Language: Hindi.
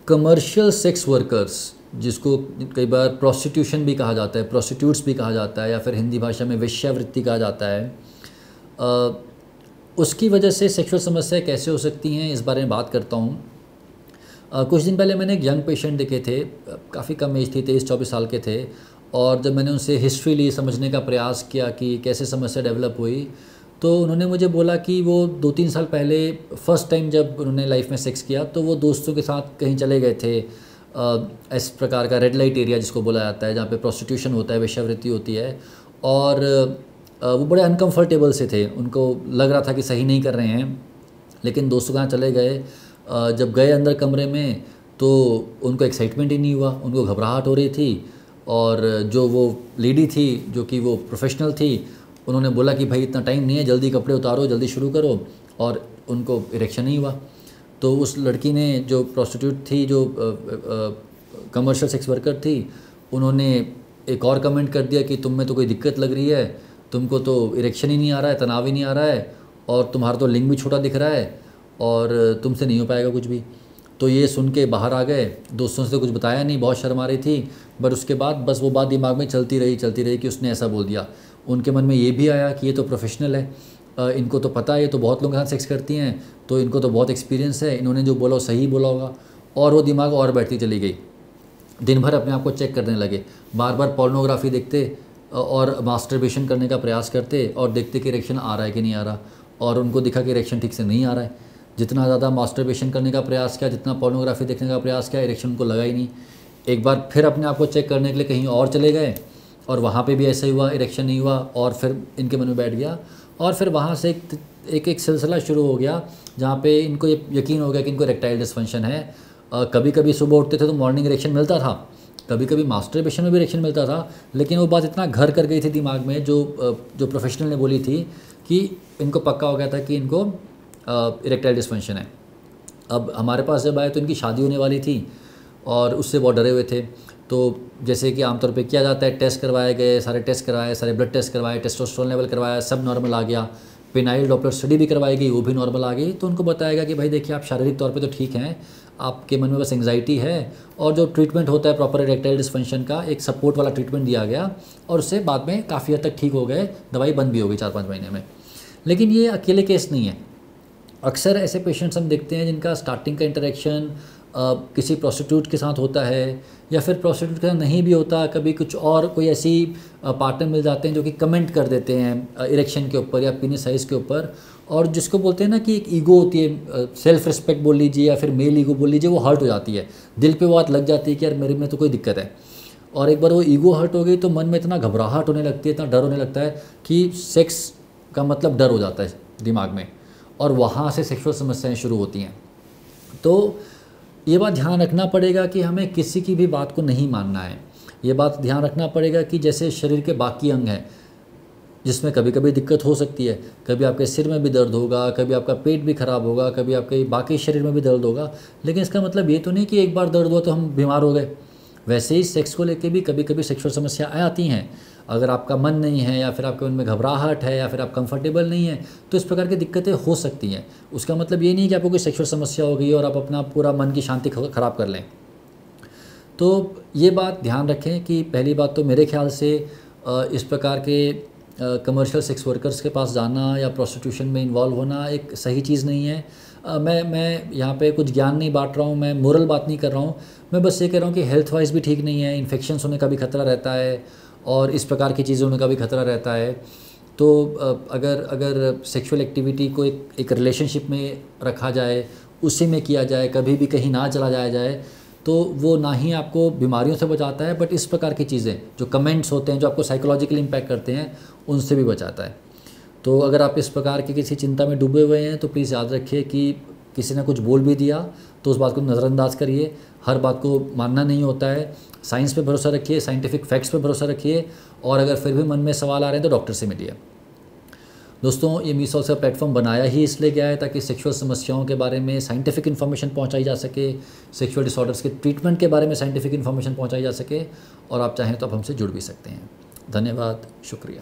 कमर्शियल सेक्स वर्कर्स, जिसको कई बार प्रोस्टिट्यूशन भी कहा जाता है, प्रोस्टिट्यूट्स भी कहा जाता है, या फिर हिंदी भाषा में वेश्यावृत्ति कहा जाता है, उसकी वजह से सेक्सुअल समस्याएं कैसे हो सकती हैं, इस बारे में बात करता हूँ। कुछ दिन पहले मैंने एक यंग पेशेंट देखे थे, काफ़ी कम एज थी, 23-24 साल के थे, और जब मैंने उनसे हिस्ट्री ली, समझने का प्रयास किया कि कैसे समस्या डेवलप हुई, तो उन्होंने मुझे बोला कि वो 2-3 साल पहले फ़र्स्ट टाइम जब उन्होंने लाइफ में सेक्स किया तो वो दोस्तों के साथ कहीं चले गए थे, इस प्रकार का रेड लाइट एरिया जिसको बोला जाता है, जहाँ पे प्रोस्टिट्यूशन होता है, वेश्यावृत्ति होती है, और वो बड़े अनकम्फर्टेबल से थे, उनको लग रहा था कि सही नहीं कर रहे हैं, लेकिन दोस्तों के यहाँ चले गए। जब गए अंदर कमरे में तो उनको एक्साइटमेंट ही नहीं हुआ, उनको घबराहट हो रही थी, और जो वो लेडी थी जो कि वो प्रोफेशनल थी, उन्होंने बोला कि भाई इतना टाइम नहीं है, जल्दी कपड़े उतारो, जल्दी शुरू करो, और उनको इरेक्शन नहीं हुआ। तो उस लड़की ने, जो प्रोस्टिट्यूट थी, जो कमर्शियल सेक्स वर्कर थी, उन्होंने एक और कमेंट कर दिया कि तुम में तो कोई दिक्कत लग रही है, तुमको तो इरेक्शन ही नहीं आ रहा है, तनाव ही नहीं आ रहा है, और तुम्हारा तो लिंग भी छोटा दिख रहा है, और तुमसे नहीं हो पाएगा कुछ भी। तो ये सुन के बाहर आ गए, दोस्तों से कुछ बताया नहीं, बहुत शर्म आ रही थी, बट उसके बाद बस वो बात दिमाग में चलती रही कि उसने ऐसा बोल दिया। उनके मन में ये भी आया कि ये तो प्रोफेशनल है, इनको तो पता है, ये तो बहुत लोगों के साथ सेक्स करती हैं, तो इनको तो बहुत एक्सपीरियंस है, इन्होंने जो बोला वो सही बोला होगा, और वो दिमाग और बैठती चली गई। दिन भर अपने आप को चेक करने लगे, बार बार पोर्नोग्राफी देखते और मास्टरबेशन करने का प्रयास करते, और देखते कि इरेक्शन आ रहा है कि नहीं आ रहा, और उनको दिखा कि इरेक्शन ठीक से नहीं आ रहा है। जितना ज़्यादा मास्टरबेशन करने का प्रयास किया, जितना पोर्नोग्राफी देखने का प्रयास किया, इरेक्शन उनको लगा ही नहीं। एक बार फिर अपने आप को चेक करने के लिए कहीं और चले गए, और वहाँ पे भी ऐसा ही हुआ, इरेक्शन नहीं हुआ, और फिर इनके मन में बैठ गया, और फिर वहाँ से एक सिलसिला शुरू हो गया, जहाँ पे इनको ये यकीन हो गया कि इनको इरेक्टाइल डिस्फंक्शन है। कभी कभी सुबह उठते थे तो मॉर्निंग इरेक्शन मिलता था, कभी कभी मास्टरबेशन में भी इरेक्शन मिलता था, लेकिन वो बात इतना घर कर गई थी दिमाग में, जो प्रोफेशनल ने बोली थी, कि इनको पक्का हो गया था कि इनको इरेक्टाइल डिस्फंक्शन है। अब हमारे पास जब आए तो इनकी शादी होने वाली थी, और उससे बहुत डरे हुए थे। तो जैसे कि आमतौर पे किया जाता है, टेस्ट करवाए गए, सारे टेस्ट करवाए, सारे ब्लड टेस्ट करवाए, टेस्टोस्टेरोन लेवल करवाया, सब नॉर्मल आ गया, पेनाइल डॉपलर स्टडी भी करवाई गई, वो भी नॉर्मल आ गई। तो उनको बताया गया कि भाई देखिए, आप शारीरिक तौर पे तो ठीक हैं, आपके मन में बस एंग्जाइटी है, और जो ट्रीटमेंट होता है प्रॉपर इरेक्टाइल डिस्फंक्शन का, एक सपोर्ट वाला ट्रीटमेंट दिया गया, और उससे बाद में काफ़ी हद तक ठीक हो गए, दवाई बंद भी हो गई 4-5 महीने में। लेकिन ये अकेले केस नहीं है, अक्सर ऐसे पेशेंट्स हम देखते हैं जिनका स्टार्टिंग का इंटरेक्शन किसी प्रोस्टिट्यूट के साथ होता है, या फिर प्रोस्टिट्यूट के साथ नहीं भी होता, कभी कुछ और कोई ऐसी पार्टनर मिल जाते हैं जो कि कमेंट कर देते हैं इरेक्शन के ऊपर या पीनिस साइज़ के ऊपर, और जिसको बोलते हैं ना कि एक ईगो होती है, सेल्फ रिस्पेक्ट बोल लीजिए या फिर मेल ईगो बोल लीजिए, वो हर्ट हो जाती है, दिल पे वो बात लग जाती है कि यार मेरे में तो कोई दिक्कत है। और एक बार वो ईगो हर्ट हो गई तो मन में इतना घबराहट होने लगती है, इतना डर होने लगता है कि सेक्स का मतलब डर हो जाता है दिमाग में, और वहाँ से सेक्सुअल समस्याएं शुरू होती हैं। तो ये बात ध्यान रखना पड़ेगा कि हमें किसी की भी बात को नहीं मानना है। ये बात ध्यान रखना पड़ेगा कि जैसे शरीर के बाकी अंग हैं, जिसमें कभी कभी दिक्कत हो सकती है, कभी आपके सिर में भी दर्द होगा, कभी आपका पेट भी ख़राब होगा, कभी आपके बाकी शरीर में भी दर्द होगा, लेकिन इसका मतलब ये तो नहीं कि एक बार दर्द हुआ तो हम बीमार हो गए। वैसे ही सेक्स को लेके भी कभी कभी सेक्सुअल समस्या आती हैं। अगर आपका मन नहीं है, या फिर आपके मन में घबराहट है, या फिर आप कंफर्टेबल नहीं है, तो इस प्रकार की दिक्कतें हो सकती हैं। उसका मतलब ये नहीं कि आपको कोई सेक्सुअल समस्या हो गई और आप अपना पूरा मन की शांति ख़राब कर लें। तो ये बात ध्यान रखें कि पहली बात तो मेरे ख्याल से इस प्रकार के कमर्शियल सेक्स वर्कर्स के पास जाना या प्रोस्टिट्यूशन में इन्वॉल्व होना एक सही चीज़ नहीं है। मैं यहाँ पे कुछ ज्ञान नहीं बांट रहा हूँ, मैं मोरल बात नहीं कर रहा हूँ, मैं बस ये कह रहा हूँ कि हेल्थ वाइज भी ठीक नहीं है, इन्फेक्शंस होने का भी खतरा रहता है, और इस प्रकार की चीज़ें होने का भी खतरा रहता है। तो अगर सेक्सुअल एक्टिविटी को एक रिलेशनशिप में रखा जाए, उसी में किया जाए, कभी भी कहीं ना चला जाया जाए, तो वो ना ही आपको बीमारियों से बचाता है, बट इस प्रकार की चीज़ें जो कमेंट्स होते हैं, जो आपको साइकोलॉजिकली इम्पैक्ट करते हैं, उनसे भी बचाता है। तो अगर आप इस प्रकार की किसी चिंता में डूबे हुए हैं तो प्लीज़ याद रखिए कि किसी ने कुछ बोल भी दिया तो उस बात को नज़रअंदाज करिए, हर बात को मानना नहीं होता है। साइंस पे भरोसा रखिए, साइंटिफिक फैक्ट्स पे भरोसा रखिए, और अगर फिर भी मन में सवाल आ रहे हैं तो डॉक्टर से मिलिए। दोस्तों, ये मीसॉल का प्लेटफॉर्म बनाया ही इसलिए गया है ताकि सेक्सुअल समस्याओं के बारे में साइंटिफिक इन्फॉर्मेशन पहुंचाई जा सके, सेक्सुअल डिसऑर्डर्स के ट्रीटमेंट के बारे में साइंटिफिक इन्फॉर्मेशन पहुंचाई जा सके, और आप चाहें तो आप हमसे जुड़ भी सकते हैं। धन्यवाद, शुक्रिया।